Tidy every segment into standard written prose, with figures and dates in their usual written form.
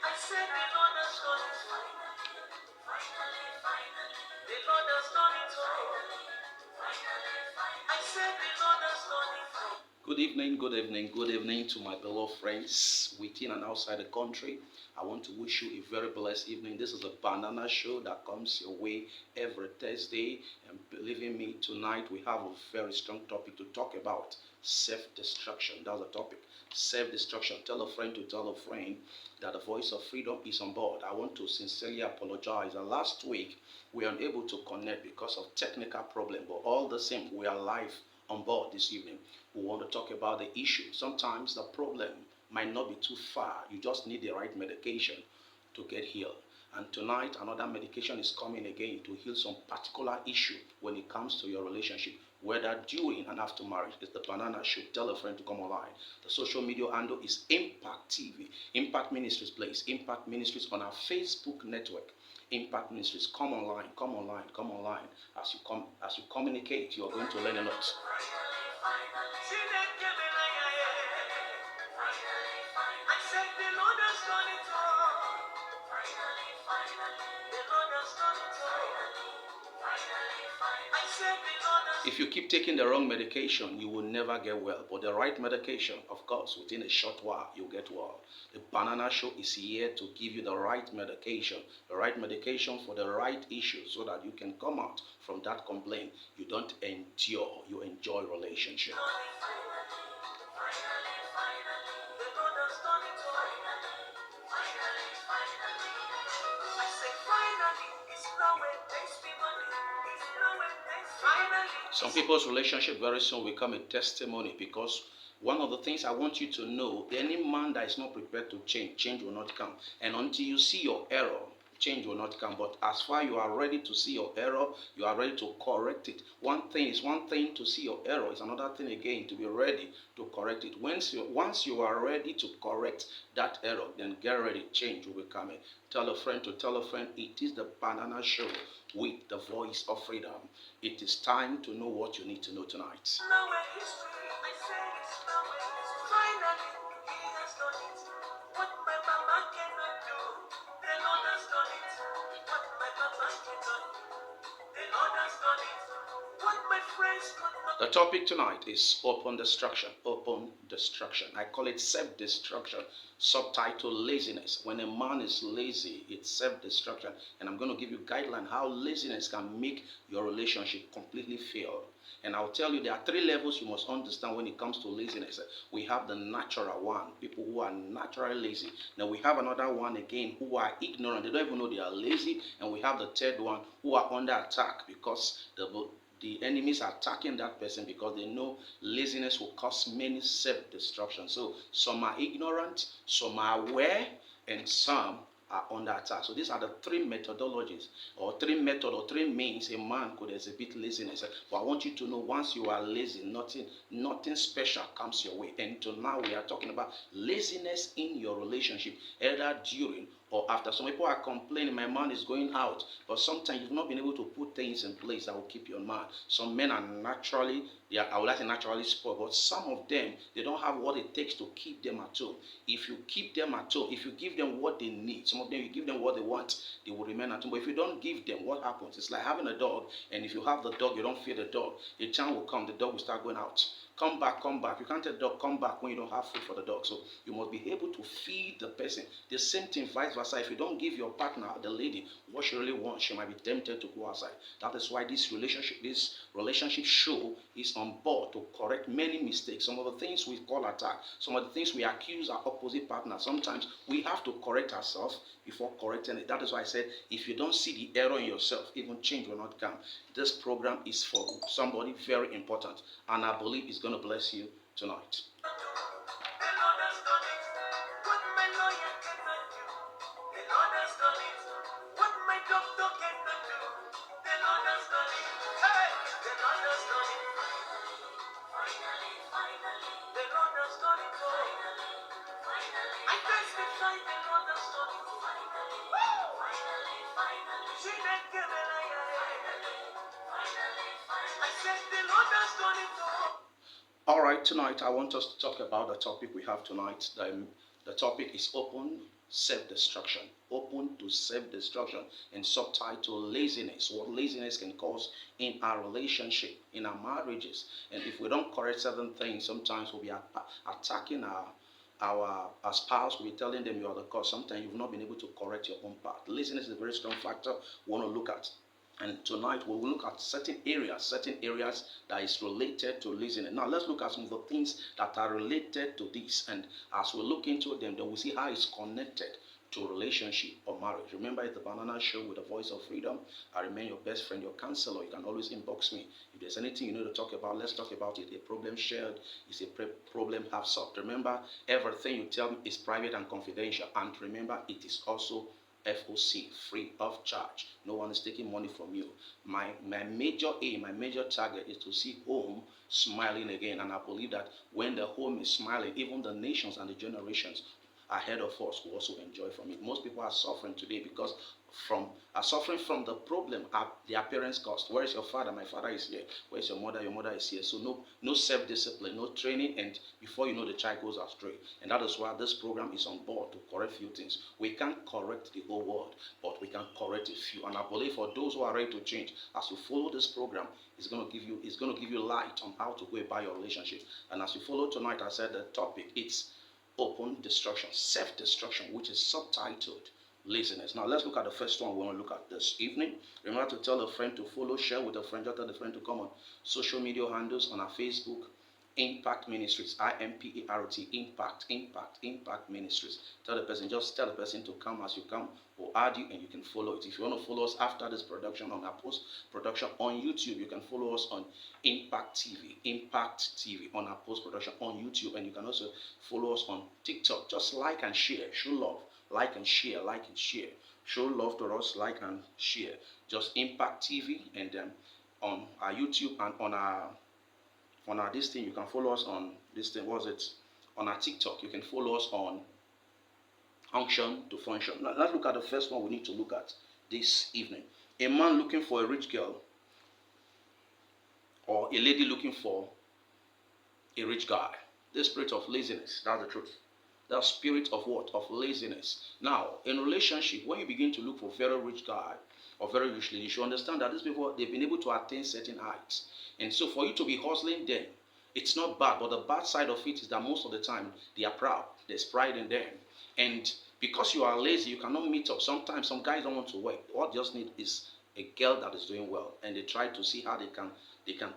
I said the Lord has done it. The Lord has done it all. I said the Lord has done it all. Good evening, good evening, good evening to my beloved friends within and outside the country. I want to wish you a very blessed evening. This is a banana show that comes your way every Thursday. And believe in me, tonight we have a very strong topic to talk about. Self-destruction. That's the topic. Self-destruction. Tell a friend to tell a friend that the voice of freedom is on board. I want to sincerely apologize. Last week we were unable to connect because of technical problem, but all the same, we are live on board this evening. We want to talk about the issue. Sometimes the problem might not be too far. You just need the right medication to get healed. And tonight, another medication is coming again to heal some particular issue when it comes to your relationship, whether during and after marriage. It's the Banana Show. Tell a friend to come online. The social media handle is Impact TV. Impact Ministries Place. Impact Ministries on our Facebook network. Impact Ministries. Come online, come online, come online. As you communicate, you are going to learn a lot. If you keep taking the wrong medication, you will never get well. But the right medication, of course, within a short while, you'll get well. The Banana Show is here to give you the right medication for the right issue so that you can come out from that complaint. You don't endure, you enjoy relationship. Some people's relationship very soon will become a testimony, because one of the things I want you to know, any man that is not prepared to change will not come. And until you see your error, change will not come. But as far you are ready to see your error, you are ready to correct it. One thing to see your error, is another thing again to be ready to correct it. Once you are ready to correct that error, then get ready, change will be coming. Tell a friend to tell a friend, it is the Banana Show with the voice of freedom. It is time to know what you need to know tonight. The topic tonight is open destruction. Open destruction. I call it self-destruction. Subtitle: laziness. When a man is lazy, it's self-destruction. And I'm going to give you guideline how laziness can make your relationship completely fail. And I'll tell you, there are 3 levels you must understand when it comes to laziness. We have the natural one, people who are naturally lazy. Now we have another one again who are ignorant. They don't even know they are lazy. And we have the third one who are under attack because the enemies are attacking that person, because they know laziness will cause many self-destruction. So some are ignorant, some are aware, and some are under attack. So these are the 3 methodologies, or 3 means a man could exhibit laziness. But I want you to know, once you are lazy, nothing special comes your way. And to now we are talking about laziness in your relationship, either during or after. Some people are complaining, my man is going out, but sometimes you've not been able to put things in place that will keep your man. Some men are naturally spoiled, but some of them, they don't have what it takes to keep them at home. If you keep them at home, if you give them what they need, some of them, you give them what they want, they will remain at home. But if you don't give them, what happens? It's like having a dog, and if you have the dog, you don't feed the dog. A time will come, the dog will start going out. Come back. You can't tell the dog, come back, when you don't have food for the dog. So you must be able to feed the person. The same thing, vice versa. If you don't give your partner, the lady, what she really wants, she might be tempted to go outside. That is why this relationship show is on board to correct many mistakes. Some of the things we call attack, some of the things we accuse our opposite partner, sometimes we have to correct ourselves before correcting it. That is why I said, if you don't see the error in yourself, even change will not come. This program is for somebody very important, and I believe it's going to bless you tonight. All right, tonight I want us to talk about the topic we have tonight, The topic is open self-destruction. Open to self-destruction. And subtitle laziness. What laziness can cause in our relationship, in our marriages. And if we don't correct certain things, sometimes we'll be attacking our spouse. We'll be telling them you are the cause. Sometimes you've not been able to correct your own part. Laziness is a very strong factor we want to look at. And tonight we will look at certain areas that is related to laziness. Now let's look at some of the things that are related to this. And as we look into them, then we'll see how it's connected to relationship or marriage. Remember, it's the Banana Show with the voice of freedom. I remain your best friend, your counselor. You can always inbox me. If there's anything you need to talk about, let's talk about it. A problem shared is a problem half solved. Remember, everything you tell me is private and confidential. And remember, it is also FOC, free of charge. No one is taking money from you. My major aim, my major target is to see home smiling again. And I believe that when the home is smiling, even the nations and the generations ahead of us will also enjoy from it. Most people are suffering today because are suffering from the problem the appearance cost. Where is your father? My father is here. Where is your mother? Your mother is here. So no self-discipline, no training, and before you know, the child goes astray. And that is why this program is on board to correct few things. We can't correct the whole world, but we can correct a few. And I believe for those who are ready to change, as you follow this program, it's going to give you light on how to go about your relationship. And as you follow tonight, I said the topic it's open destruction, self-destruction, which is subtitled laziness. Now let's look at the first one we want to look at this evening. Remember to tell a friend to follow, share with a friend, just tell the friend to come on social media handles on our Facebook, Impact Ministries, IMPART, Impact Ministries. Tell the person to come. As you come, we'll add you and you can follow it. If you want to follow us after this production on our post production on YouTube, you can follow us on Impact TV on our post production on YouTube, and you can also follow us on TikTok. Just like and share, show love, like and share, show love to us, like and share. Just Impact TV, and then on our YouTube and on our this thing, you can follow us on this thing. On our TikTok? You can follow us on Unction to Function. Now, let's look at the first one we need to look at this evening. A man looking for a rich girl, or a lady looking for a rich guy. The spirit of laziness. That's the truth. The spirit of what? Of laziness. Now, in relationship, when you begin to look for very rich guy or very rich lady, you should understand that these people, they've been able to attain certain heights. And so for you to be hustling them, it's not bad. But the bad side of it is that most of the time, they are proud. There's pride in them. And because you are lazy, you cannot meet up. Sometimes some guys don't want to work. What they just need is a girl that is doing well. And they try to see how they can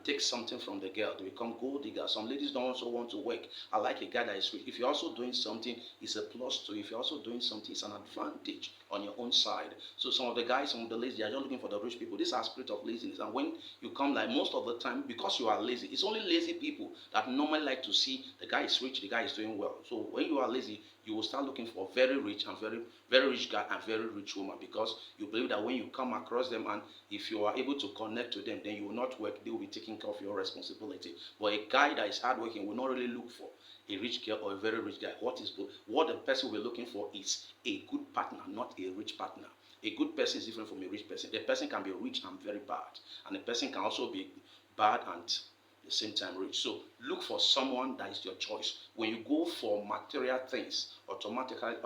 take something from the girl. They become gold diggers. Some ladies don't also want to work. I like a guy that is rich. If you're also doing something, it's a plus to you. If you're also doing something, it's an advantage on your own side. So some of the guys, some of the ladies, they are just looking for the rich people. This is a spirit of laziness. And when you come, like most of the time, because you are lazy, it's only lazy people that normally like to see the guy is rich, the guy is doing well. So when you are lazy, you will start looking for very rich and very rich guy and very rich woman, because you believe that when you come across them and if you are able to connect to them, then you will not work. They will be taking care of your responsibility. But a guy that is hardworking will not really look for a rich girl or a very rich guy. What the person will be looking for is a good partner, not a rich partner. A good person is different from a rich person. A person can be rich and very bad, and a person can also be bad and the same time rich. So look for someone that is your choice. When you go for material things, automatically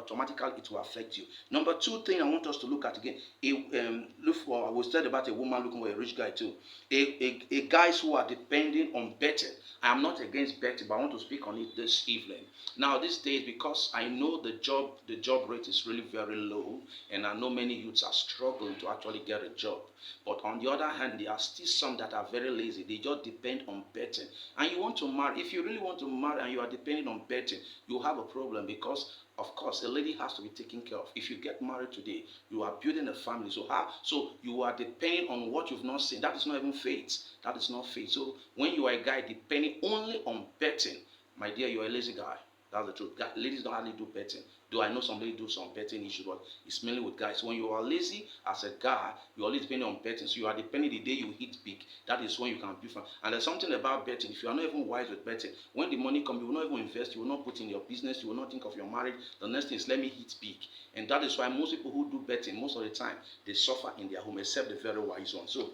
it will affect you. Number two thing I want us to look at again, I was said about a woman looking for a rich guy too. A guys who are depending on betting. I am not against betting, but I want to speak on it this evening. Now these days, because I know the job rate is really very low, and I know many youths are struggling to actually get a job. But on the other hand, there are still some that are very lazy. They just depend on betting. And you want to marry. If you really want to marry and you are depending on betting, you have a problem, because of course a lady has to be taken care of. If you get married today, you are building a family. So you are depending on what you've not seen. That is not even faith. That is not faith. So when you are a guy depending only on betting, my dear, you are a lazy guy. That's the truth. Ladies don't hardly do betting. Though I know some ladies do some betting issues, but it's mainly with guys. When you are lazy as a guy, you are always depending on betting. So you are depending the day you hit big. That is when you can build fun. And there's something about betting. If you are not even wise with betting, when the money comes, you will not even invest. You will not put in your business. You will not think of your marriage. The next thing is, let me hit big. And that is why most people who do betting, most of the time, they suffer in their home, except the very wise ones. So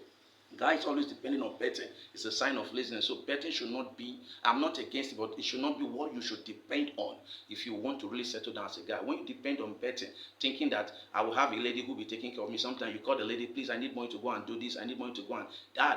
Guys always depending on betting. It's a sign of laziness. So betting should not be, I'm not against it, but it should not be what you should depend on if you want to really settle down as a guy. When you depend on betting, thinking that I will have a lady who will be taking care of me, sometimes you call the lady, please, I need money to go and do this, I need money to go and,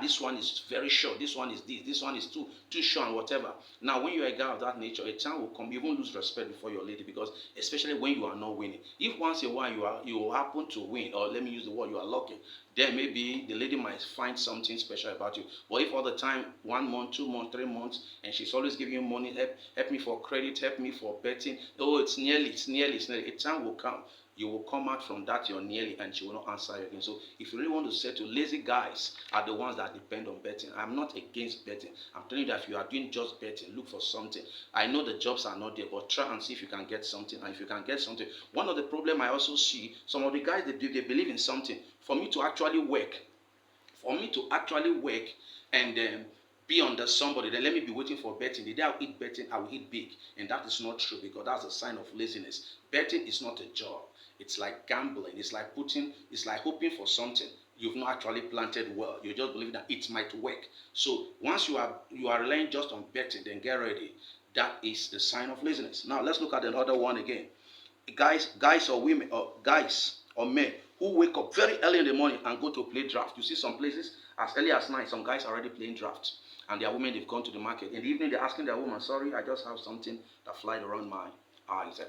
this one is very short, this one is this one is too short and whatever. Now, when you're a guy of that nature, a time will come, you won't lose respect before your lady, because especially when you are not winning. If once in a while you happen to win, or let me use the word, you are lucky, then maybe the lady might find something special about you. But if all the time, 1 month, 2 months, 3 months, and she's always giving you money, help me for credit, help me for betting, oh, it's nearly. A time will come, you will come out from that you're nearly, and she will not answer you again. So if you really want to settle, lazy guys are the ones that depend on betting. I'm not against betting. I'm telling you that if you are doing just betting, look for something. I know the jobs are not there, but try and see if you can get something. And if you can get something, one of the problem I also see, some of the guys, they believe in something. For me to actually work and be under somebody, then let me be waiting for betting. The day I will eat betting, I will eat big. And that is not true, because that's a sign of laziness. Betting is not a job. It's like gambling. It's like hoping for something you've not actually planted well. You just believe that it might work. So once you are relying just on betting, then get ready. That is the sign of laziness. Now let's look at another one again. Guys or women, or guys or men who wake up very early in the morning and go to play draft. You see some places as early as 9, some guys are already playing draft, and their women, they've gone to the market. In the evening, they're asking their woman, sorry, I just have something that flies around my eyes.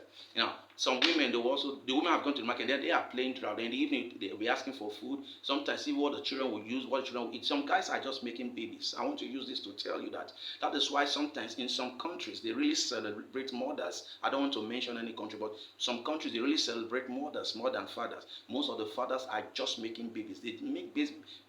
Some women, the women have gone to the market, then they are playing draft. In the evening, they'll be asking for food. Sometimes see what the children will use, what the children will eat. Some guys are just making babies. I want to use this to tell you that is why sometimes in some countries, they really celebrate mothers. I don't want to mention any country, but some countries, they really celebrate mothers more than fathers. Most of the fathers are just making babies. They make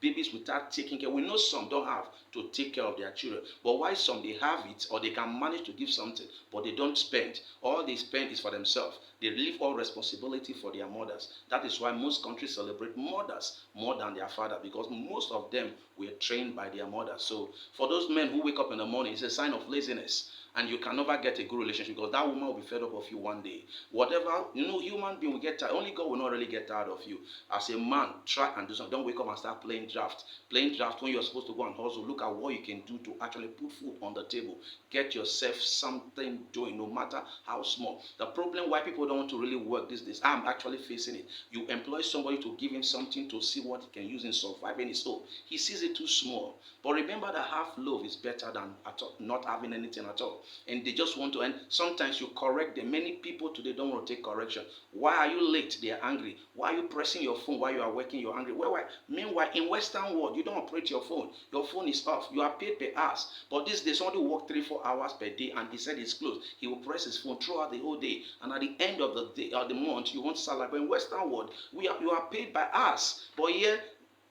babies without taking care. We know some don't have to take care of their children, but why some, they have it, or they can manage to give something, but they don't spend. All they spend is for themselves. They leave all responsibility for their mothers. That is why most countries celebrate mothers more than their father, because most of them were trained by their mothers. So for those men who wake up in the morning, it's a sign of laziness. And you can never get a good relationship, because that woman will be fed up of you one day. Whatever, human being will get tired. Only God will not really get tired of you. As a man, try and do something. Don't wake up and start playing draft. Playing draft when you're supposed to go and hustle. Look at what you can do to actually put food on the table. Get yourself something doing, no matter how small. The problem why people don't want to really work these days, I'm actually facing it. You employ somebody to give him something to see what he can use in surviving his own. He sees it too small. But remember that half loaf is better than not having anything at all. And they just want to, and sometimes you correct them. Many people today don't want to take correction. Why are you late? They are angry. Why are you pressing your phone while you are working? You're angry. Why? Meanwhile, in Western world, you don't operate your phone. Your phone is off. You are paid per hour. But this day, somebody work 3-4 hours per day, and he said it's closed. He will press his phone throughout the whole day, and at the end of the day or the month, you want salary. But in Western world, you are paid by hours. But here,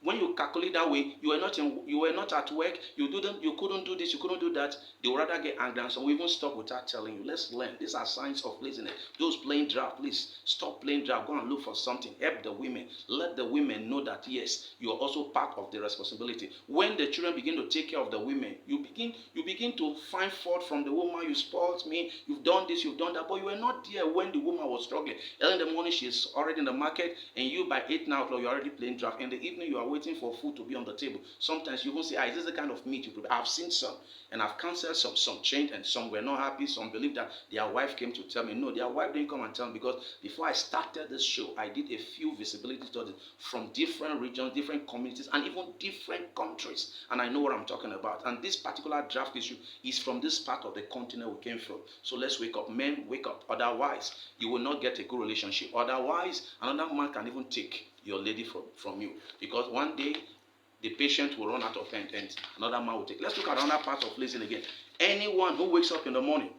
when you calculate that way, you were not at work, you couldn't do this, you couldn't do that. They would rather get angry, and so we even stop without telling you. Let's learn. These are signs of laziness. Those playing draft, please stop playing draft. Go and look for something. Help the women. Let the women know that yes, you are also part of the responsibility. When the children begin to take care of the women, you begin to find fault from the woman. You spoiled me, you've done this, you've done that, but you were not there when the woman was struggling. Early in the morning, she's already in the market, and you by 8, 9 o'clock, you're already playing draft. In the evening, you are waiting for food to be on the table. Sometimes you won't say, is this the kind of meat you prepare? I've seen some, and I've counseled some changed, and some were not happy. Some believe that their wife came to tell me. No, their wife didn't come and tell me, because before I started this show, I did a few visibility studies from different regions, different communities, and even different countries, and I know what I'm talking about. And this particular draft issue is from this part of the continent we came from. So let's wake up. Men, wake up. Otherwise, you will not get a good relationship. Otherwise, another man can even take your lady from you, because one day the patient will run out of hand and another man will take. Let's look at another part of laziness again. Anyone who wakes up in the morning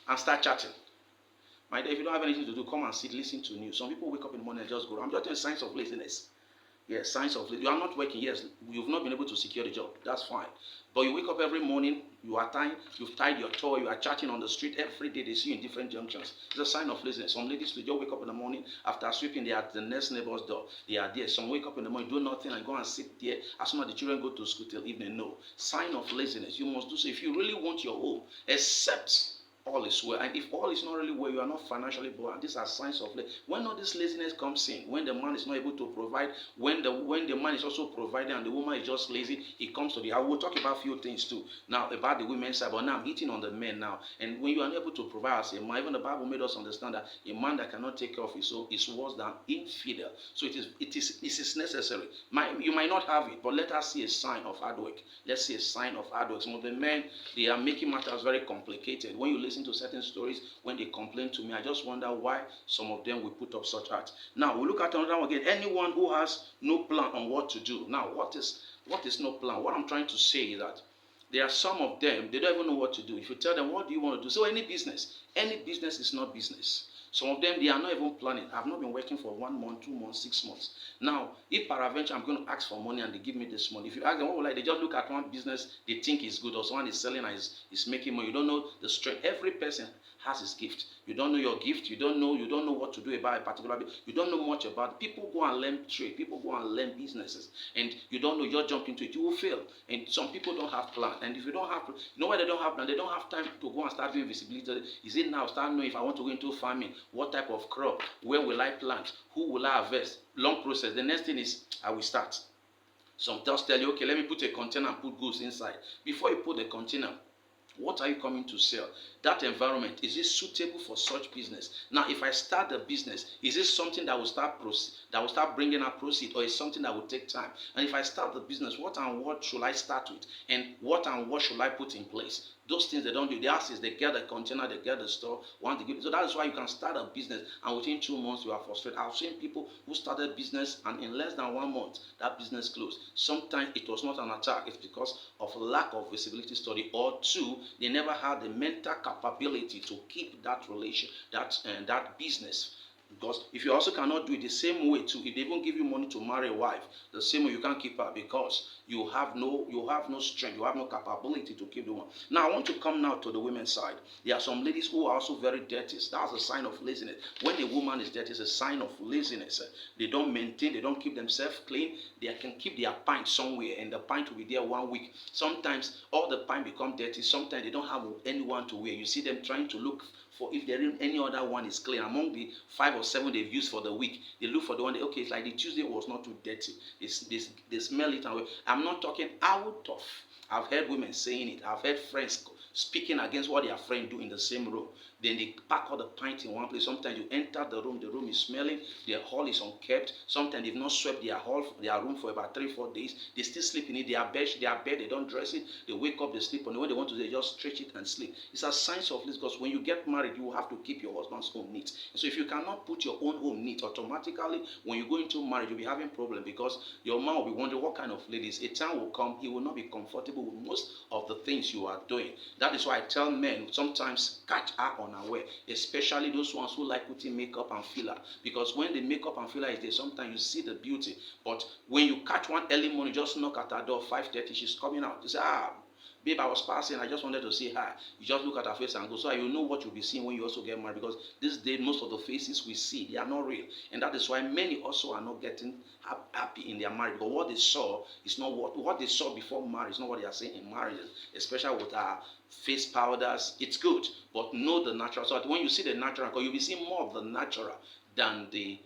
and start chatting. My dear, if you don't have anything to do, come and sit, listen to news. Some people wake up in the morning and just go. I'm just telling signs of laziness. Yes, signs of laziness. You are not working. Yes, you've not been able to secure the job. That's fine. But you wake up every morning, you've tied your toy, you are chatting on the street every day. They see you in different junctions. It's a sign of laziness. Some ladies will just wake up in the morning, after sweeping, they are at the next neighbor's door. They are there. Some wake up in the morning, do nothing, and go and sit there as soon as the children go to school till evening. No. Sign of laziness. You must do so if you really want your home. Except all is well. And if all is not really well, you are not financially buoyant. These are signs of laziness. When all this laziness comes in, when the man is not able to provide, when the man is also providing and the woman is just lazy, it comes to the. I will talk about a few things too now about the women's side, but now I'm hitting on the men now. And when you are unable to provide as a man, even the Bible made us understand that a man that cannot take care of his own is worse than infidel. So it is necessary. You might not have it, but let us see a sign of hard work. Let's see a sign of hard work. Some of the men, they are making matters very complicated. When you listen to certain stories, when they complain to me, I just wonder why some of them will put up such acts. Now we look at another one again. Anyone who has no plan on what to do. Now what is no plan? What I'm trying to say is that there are some of them, they don't even know what to do. If you tell them, what do you want to do? So any business is not business. Some of them, they are not even planning. I've not been working for 1 month, 2 months, 6 months. Now, if peradventure I'm going to ask for money and they give me this money, if you ask them, what will I, they just look at one business they think is good, or someone is selling and is making money. You don't know the strength. Every person has his gift. You don't know your gift. You don't know what to do about a particular business. You don't know much about it. People go and learn trade. People go and learn businesses. And you don't know, you're jumping into it. You will fail. And some people don't have plan. And if you don't have, you know why they don't have plan? They don't have time to go and start doing visibility. Is it now? Start knowing if I want to go into farming, what type of crop, where will I plant, who will I harvest? Long process. The next thing is, I will start. Some just tell you, okay, let me put a container and put goods inside. Before you put the container, what are you coming to sell? That environment, is it suitable for such business? Now, if I start the business, is it something that will start bringing a proceed, or is something that will take time? And if I start the business, what and what should I start with? And what should I put in place? Those things they don't do. The ask is they get the container, they get the store, so that is why you can start a business and within 2 months you are frustrated. I've seen people who started business and in less than 1 month that business closed. Sometimes it was not an attack, it's because of lack of visibility study, or 2, they never had the mental capability to keep that relation, that business. Because if you also cannot do it the same way too, if they even give you money to marry a wife, the same way you can't keep her, because you have no strength, you have no capability to keep the one. Now I want to come now to the women's side. There are some ladies who are also very dirty. That's a sign of laziness. When a woman is dirty, it's a sign of laziness. They don't maintain, they don't keep themselves clean. They can keep their pint somewhere, and the pint will be there 1 week. Sometimes all the pint become dirty. Sometimes they don't have anyone to wear. You see them trying to look for if there is any other one is clean. Among the 5 or 7 they've used for the week, they look for the one okay, it's like the Tuesday was not too dirty. They smell it. And I'm not talking out of. I've heard women saying it. I've heard friends speaking against what their friend do in the same room. Then they pack all the pint in one place. Sometimes you enter the room is smelling, their hall is unkept. Sometimes they've not swept their room for about 3-4 days. They still sleep in it. Their bed, they don't dress it. They wake up, they sleep on it. When they want to, they just stretch it and sleep. It's a sign of this, because when you get married, you have to keep your husband's home neat. And so if you cannot put your own home neat, automatically, when you go into marriage, you'll be having problem, because your man will be wondering what kind of ladies. A time will come, he will not be comfortable with most of the things you are doing. That is why I tell men, sometimes catch her unaware, especially those ones who like putting makeup and filler, because when the makeup and filler is there, sometimes you see the beauty, but when you catch one early morning, just knock at her door, 5:30, she's coming out, you say, babe, I was passing, I just wanted to say hi. You just look at her face and go. So you know what you'll be seeing when you also get married, because this day, most of the faces we see, they are not real. And that is why many also are not getting happy in their marriage, because what they saw is not what they saw before marriage, not what they are seeing in marriage, especially with our face powders. It's good, but know the natural. So when you see the natural, you'll be seeing more of the natural than the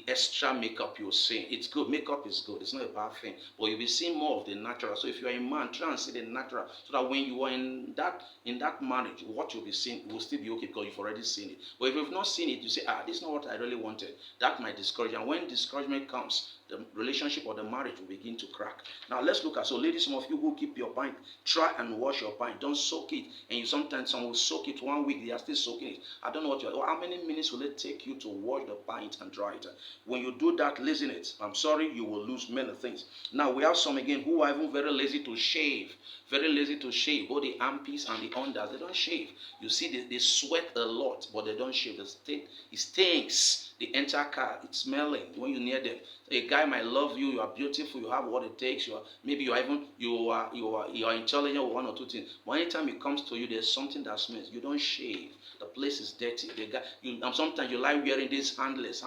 extra makeup you're seeing. It's good. Makeup is good. It's not a bad thing. But you'll be seeing more of the natural. So if you're a man, try and see the natural, so that when you are in that marriage, what you'll be seeing will still be okay, because you've already seen it. But if you've not seen it, you say, this is not what I really wanted. That might discourage you. And when discouragement comes, the relationship or the marriage will begin to crack. Now let's look at, so ladies, some of you who keep your pint, try and wash your pint. Don't soak it. And sometimes some will soak it 1 week, they are still soaking it. I don't know how many minutes will it take you to wash the pint and dry it? When you do that, laziness, I'm sorry, you will lose many things. Now we have some again who are even very lazy to shave. Very lazy to shave. Both the armpits and the unders, they don't shave. You see, they sweat a lot, but they don't shave. It stinks. The entire car, it's smelling when you're near them. A guy might love you, you are beautiful, you have what it takes, you are intelligent with 1 or 2 things. But anytime it comes to you, there's something that smells. You don't shave. The place is dirty. And sometimes you like wearing this handless.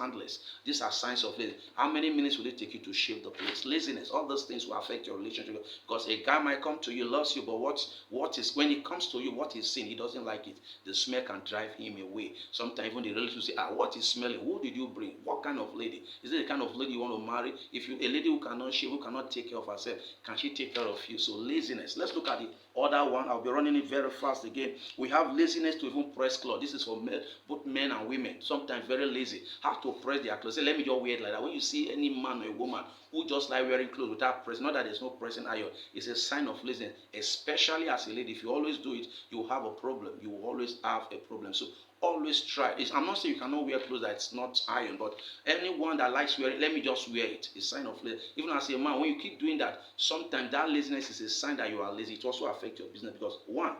These are signs of laziness. How many minutes will it take you to shave the place? Laziness, all those things will affect your relationship. Because a guy might come to you, loves you, but what is when it comes to you, what he's seeing, he doesn't like it. The smell can drive him away. Sometimes even the relatives say, what is smelling? Who did you bring? What kind of lady? Is it the kind of lady you want to marry? If you a lady who cannot shave, who cannot take care of herself, can she take care of you? So laziness. Let's look at the other one. I'll be running it very fast again. We have laziness to even press clothes. This is for men, both men and women. Sometimes very lazy. Have to press their clothes. Say, let me just wear it like that. When you see any man or a woman who just like wearing clothes without pressing, not that there's no pressing iron, it's a sign of laziness. Especially as a lady, if you always do it, you will have a problem. You will always have a problem. So always try. I'm not saying you cannot wear clothes that's not iron, but anyone that likes wearing, let me just wear it. It's a sign of laziness. Even as a man, when you keep doing that, sometimes that laziness is a sign that you are lazy. It also affects your business because one,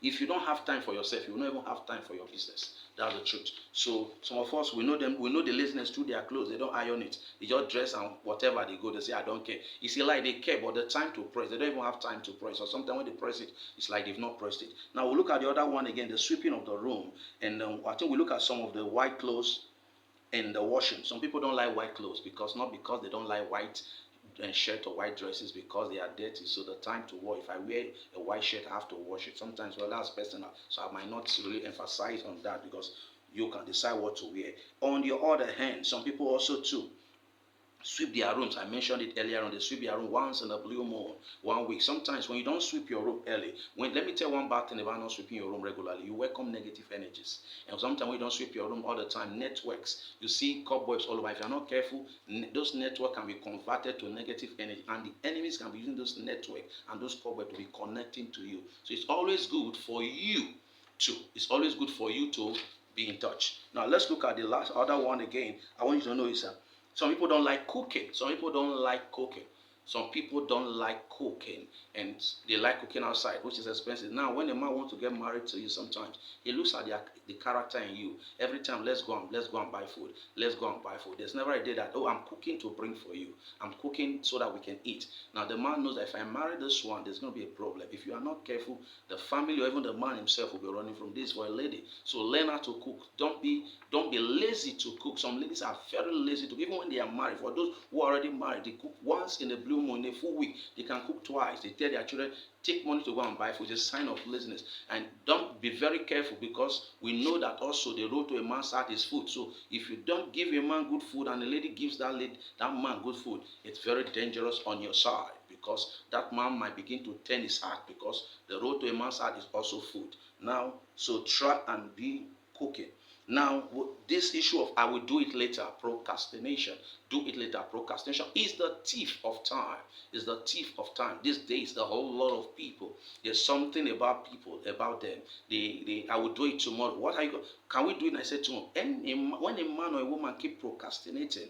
if you don't have time for yourself, you will not even have time for your business. That's the truth. So some of us, we know them, we know the laziness through their clothes. They don't iron it. They just dress and whatever they go, they say, I don't care. It's like they care, but the time to press, they don't even have time to press. Or sometimes when they press it, it's like they've not pressed it. Now we look at the other one again, the sweeping of the room. And I think we look at some of the white clothes and the washing. Some people don't like white clothes not because they don't like white and shirt or white dresses because they are dirty. So the time to wash, if I wear a white shirt, I have to wash it. Sometimes, well, that's personal. So I might not really emphasize on that because you can decide what to wear. On the other hand, some people also too sweep their rooms. I mentioned it earlier on. They sweep their room once in a blue moon, 1 week. Sometimes when you don't sweep your room early, let me tell one bad thing about not sweeping your room regularly. You welcome negative energies. And sometimes when you don't sweep your room all the time, networks, you see cobwebs all over. If you're not careful, those networks can be converted to negative energy, and the enemies can be using those networks and those cobwebs to be connecting to you. So it's always good for you to be in touch. Now let's look at the last other one again. I want you to know is some people don't like cooking. Some people don't like cooking. Some people don't like cooking, and they like cooking outside, which is expensive. Now, when a man wants to get married to you, sometimes he looks at the character in you. Every time, let's go and buy food. Let's go and buy food. There's never a day that, I'm cooking to bring for you. I'm cooking so that we can eat. Now, the man knows that if I marry this one, there's going to be a problem. If you are not careful, the family or even the man himself will be running from this for a lady. So learn how to cook. Don't be lazy to cook. Some ladies are very lazy to cook. Even when they are married, for those who are already married, they cook once in a blue moon, in a full week. They can cook twice. They tell their children, take money to go and buy food. It's a sign of laziness. And don't be very careful, because we know that also the road to a man's heart is food. So if you don't give a man good food and the lady gives that man good food, it's very dangerous on your side, because that man might begin to turn his heart, because the road to a man's heart is also food. Now, so try and be cooking. Now, this issue of I will do it later, procrastination, do it later, procrastination is the thief of time. Is the thief of time. These days, a whole lot of people, there's something about people, about them. I will do it tomorrow. What are you? Can we do it? I said tomorrow. And when a man or a woman keep procrastinating,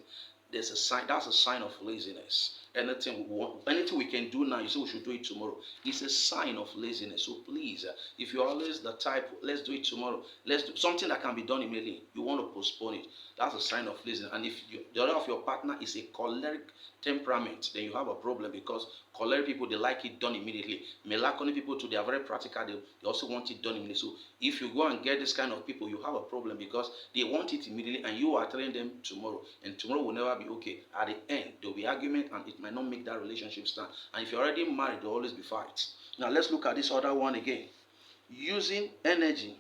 there's a sign. That's a sign of laziness. Anything we can do now, you say we should do it tomorrow. It's a sign of laziness. So please, if you're always the type, let's do it tomorrow. Let's do something that can be done immediately. You want to postpone it. That's a sign of laziness. And if the other of your partner is a choleric temperament, then you have a problem, because choleric people, they like it done immediately. Melancholic people too, they are very practical. They also want it done immediately. So if you go and get this kind of people, you have a problem, because they want it immediately and you are telling them tomorrow, and tomorrow will never be okay. At the end, there will be argument and it might not make that relationship stand. And if you're already married, there will always be fights. Now let's look at this other one again. Using energy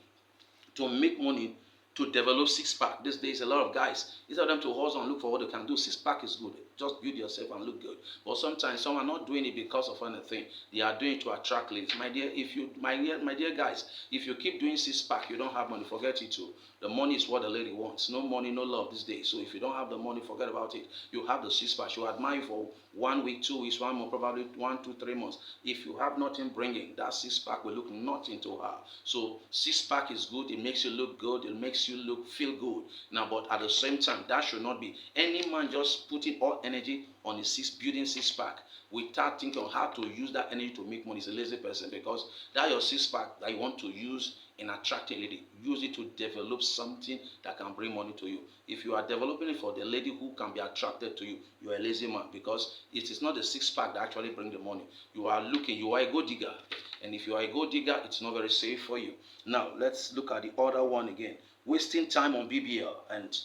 to make money to develop six-pack. These days, a lot of guys, instead of them to hustle and look for what they can do, six-pack is good. Just build yourself and look good. But sometimes some are not doing it because of anything. They are doing it to attract ladies. My dear guys, if you keep doing six-pack, you don't have money, forget it too. The money is what the lady wants. No money, no love these days. So if you don't have the money, forget about it. You have the six-pack. She'll admire you for 1 week, 2 weeks, 1 month, probably 1, 2, 3 months. If you have nothing bringing, that six-pack will look nothing to her. So six-pack is good. It makes you look good. It makes you feel good. Now, but at the same time, that should not be any man just putting all energy on building six-pack without thinking on how to use that energy to make money. Is a lazy person, because that your six-pack that you want to use in attracting a lady, use it to develop something that can bring money to you. If you are developing it for the lady who can be attracted to you, you are a lazy man, because it is not the six-pack that actually brings the money. You are a gold digger, and if you are a gold digger, it's not very safe for you. Now let's look at the other one again. Wasting time on BBL. And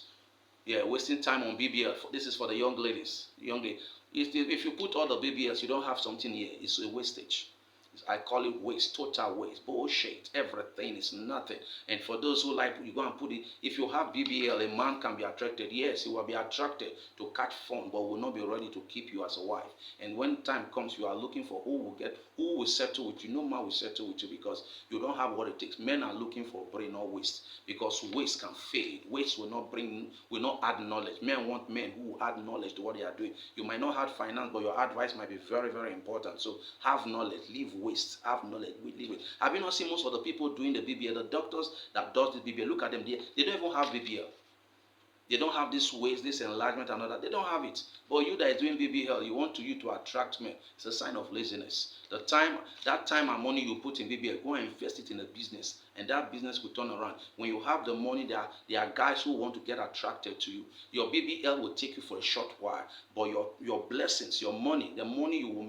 Yeah, wasting time on BBL. This is for the young ladies. Young ladies. If you put all the BBLs, you don't have something here. It's a wastage. I call it waste, total waste, bullshit. Everything is nothing. And for those who like, you go and put it. If you have BBL, a man can be attracted. Yes, he will be attracted to catch fun, but will not be ready to keep you as a wife. And when time comes, you are looking for who will settle with you. No man will settle with you because you don't have what it takes. Men are looking for brain, not waste, because waste can fade. Waste will not add knowledge. Men want men who will add knowledge to what they are doing. You might not have finance, but your advice might be very, very important. So have knowledge, leave waste, have knowledge, leave it. Have you not seen most of the people doing the BBL, the doctors that does the BBL? Look at them, they don't even have BBL. They don't have this waste, this enlargement and all that. They don't have it. But you that is doing BBL, you want you to attract men. It's a sign of laziness. That time and money you put in BBL, go and invest it in a business, and that business will turn around. When you have the money, there are guys who want to get attracted to you. Your BBL will take you for a short while, but your blessings, your money, the money you will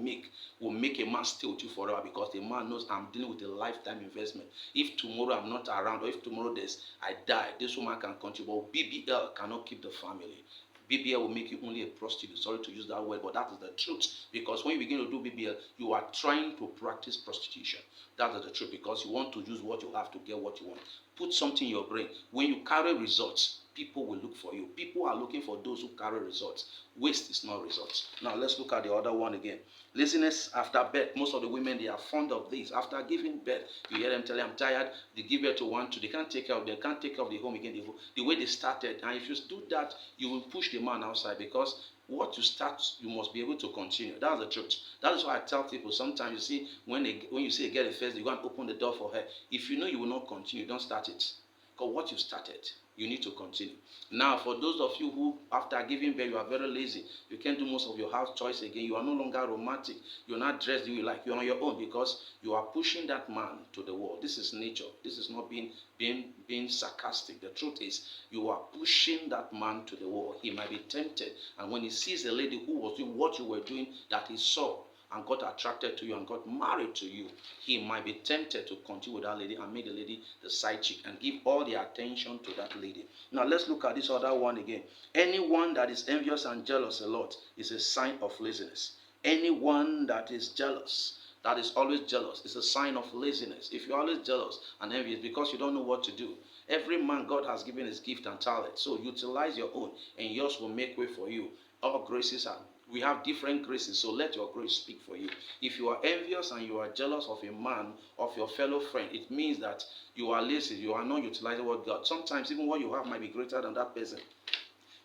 make a man stay with you forever, because the man knows I'm dealing with a lifetime investment. If tomorrow I'm not around, or if tomorrow I die, this woman can continue. But BBL cannot keep the family. BBL will make you only a prostitute. Sorry to use that word, but that is the truth. Because when you begin to do BBL, you are trying to practice prostitution. That is the truth, because you want to use what you have to get what you want. Put something in your brain. When you carry results, people will look for you. People are looking for those who carry results. Waste is not results. Now let's look at the other one again. Laziness after birth. Most of the women, they are fond of this. After giving birth, you hear them tell them, I'm tired. They give birth to 1, 2. They can't take care of the home again. The way they started. And if you do that, you will push the man outside, because what you start, you must be able to continue. That's the truth. That is why I tell people, sometimes you see, when you say get a first, you go and open the door for her. If you know you will not continue, don't start it. Because what you started, you need to continue. Now, for those of you who, after giving birth, you are very lazy, you can't do most of your house chores again, you are no longer romantic, you're not dressed the way you like, you're on your own, because you are pushing that man to the wall. This is nature. This is not being sarcastic. The truth is, you are pushing that man to the wall. He might be tempted, and when he sees a lady who was doing what you were doing, that he saw and got attracted to you and got married to you, he might be tempted to continue with that lady and make the lady the side chick and give all the attention to that lady. Now let's look at this other one again. Anyone that is envious and jealous a lot is a sign of laziness. Anyone that is jealous, that is always jealous, is a sign of laziness. If you're always jealous and envious, because you don't know what to do. Every man, God has given his gift and talent, so utilize your own, and yours will make way for you. All graces are We have different graces, so let your grace speak for you. If you are envious and you are jealous of a man, of your fellow friend, it means that you are lazy, you are not utilizing what God. Sometimes even what you have might be greater than that person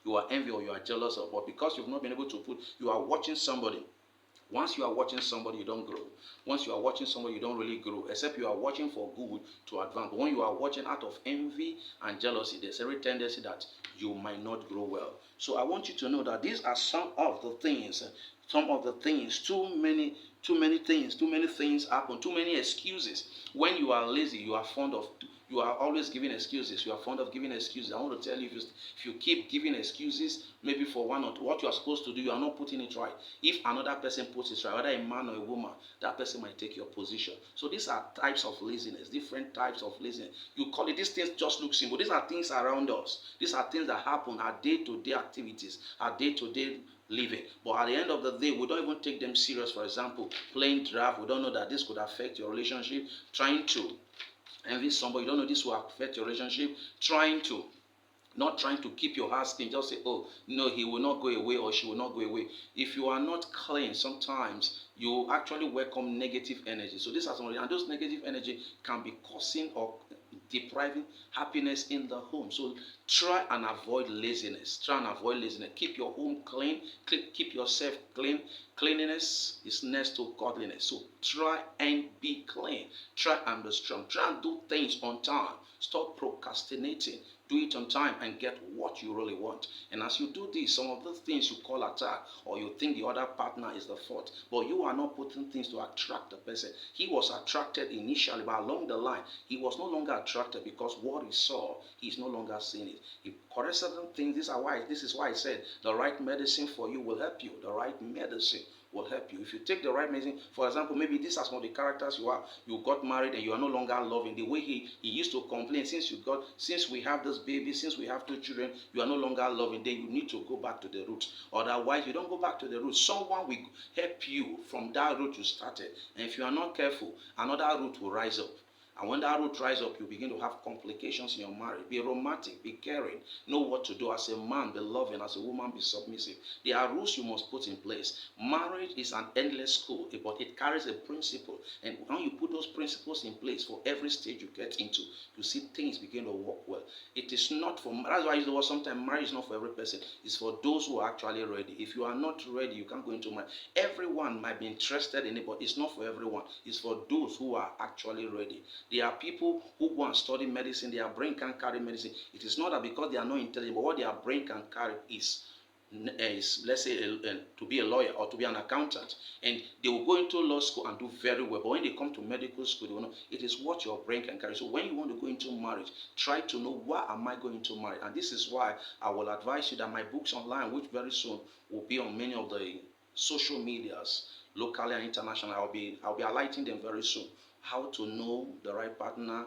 you are envious or you are jealous of, but because you've not been able to you are watching somebody. Once you are watching somebody, you don't grow. Once you are watching somebody, you don't really grow, except you are watching for good to advance. But when you are watching out of envy and jealousy, there's every tendency that you might not grow well. So I want you to know that these are some of the things, too many things happen, too many excuses. When you are lazy, you are always giving excuses. You are fond of giving excuses. I want to tell you, if you keep giving excuses, maybe for one or two, what you are supposed to do, you are not putting it right. If another person puts it right, whether a man or a woman, that person might take your position. So these are types of laziness, different types of laziness. You call it, these things just look simple. These are things around us. These are things that happen, our day-to-day activities, our day-to-day living. But at the end of the day, we don't even take them serious. For example, playing draft, we don't know that this could affect your relationship. Trying to envy somebody, you don't know this will affect your relationship. Not trying to keep your heart clean, just say, oh, no, he will not go away or she will not go away. If you are not clean, sometimes you actually welcome negative energy. So these are some, and those negative energy can be causing or depriving happiness in the home. So try and avoid laziness. Keep your home clean. Keep yourself clean. Cleanliness is next to godliness. So try and be clean. Try and be strong. Try and do things on time. Stop procrastinating. Do it on time and get what you really want. And as you do this, some of the things you call attack, or you think the other partner is the fault, but you are not putting things to attract the person. He was attracted initially, but along the line, he was no longer attracted, because what he saw, he's no longer seeing it. He corrects certain things. This is why I said the right medicine for you will help you. The right medicine will help you. If you take the right medicine, for example, maybe these are some of the characters you are. You got married and you are no longer loving. The way he used to complain, since we have this baby, since we have 2 children, you are no longer loving. Then you need to go back to the root. Otherwise, you don't go back to the root. Someone will help you from that root you started. And if you are not careful, another root will rise up. And when that root rise up, you begin to have complications in your marriage. Be romantic, be caring, know what to do. As a man, be loving. As a woman, be submissive. There are rules you must put in place. Marriage is an endless school, but it carries a principle. And when you put those principles in place for every stage you get into, you see things begin to work well. It is not for, that's why I use the word sometimes, marriage is not for every person. It's for those who are actually ready. If you are not ready, you can't go into marriage. Everyone might be interested in it, but it's not for everyone. It's for those who are actually ready. There are people who go and study medicine, their brain can't carry medicine. It is not that because they are not intelligent, but what their brain can carry is let's say, to be a lawyer or to be an accountant. And they will go into law school and do very well. But when they come to medical school, they will know it is what your brain can carry. So when you want to go into marriage, try to know, why am I going to marry? And this is why I will advise you that my books online, which very soon will be on many of the social medias, locally and internationally, I'll be highlighting them very soon. How to know the right partner,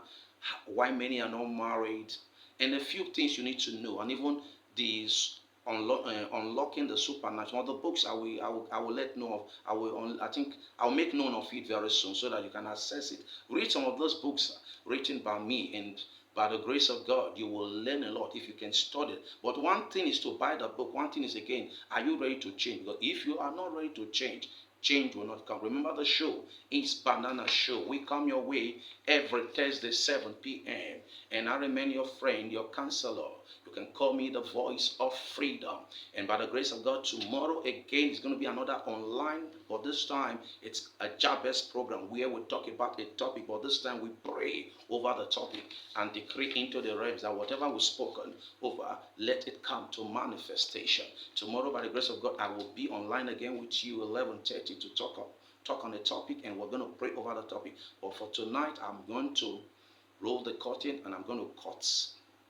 why many are not married, and a few things you need to know, and even these unlocking the supernatural. The books I will let know of. I think I'll make known of it very soon so that you can access it. Read some of those books written by me, and by the grace of God, you will learn a lot if you can study it. But one thing is to buy the book. One thing is, again, are you ready to change? Because if you are not ready to change, change will not come. Remember the show, it's Banana Show. We come your way every Thursday, 7 p.m. And I remain your friend, your counselor. You can call me the voice of freedom. And by the grace of God, tomorrow again is going to be another online, but this time it's a Jabez program where we talk about a topic, but this time we pray over the topic and decree into the realms that whatever we've spoken over, let it come to manifestation. Tomorrow, by the grace of God, I will be online again with you 11:30 to talk on the topic, and we're going to pray over the topic. But for tonight, I'm going to roll the curtain and I'm going to cut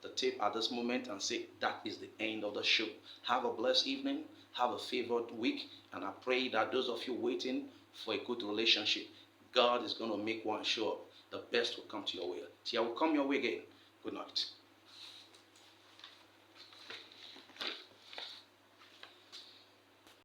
the tape at this moment and say that is the end of the show. Have a blessed evening, have a favored week, and I pray that those of you waiting for a good relationship, God is going to make one show up. The best will come to your way. See, I will come your way again. Good night.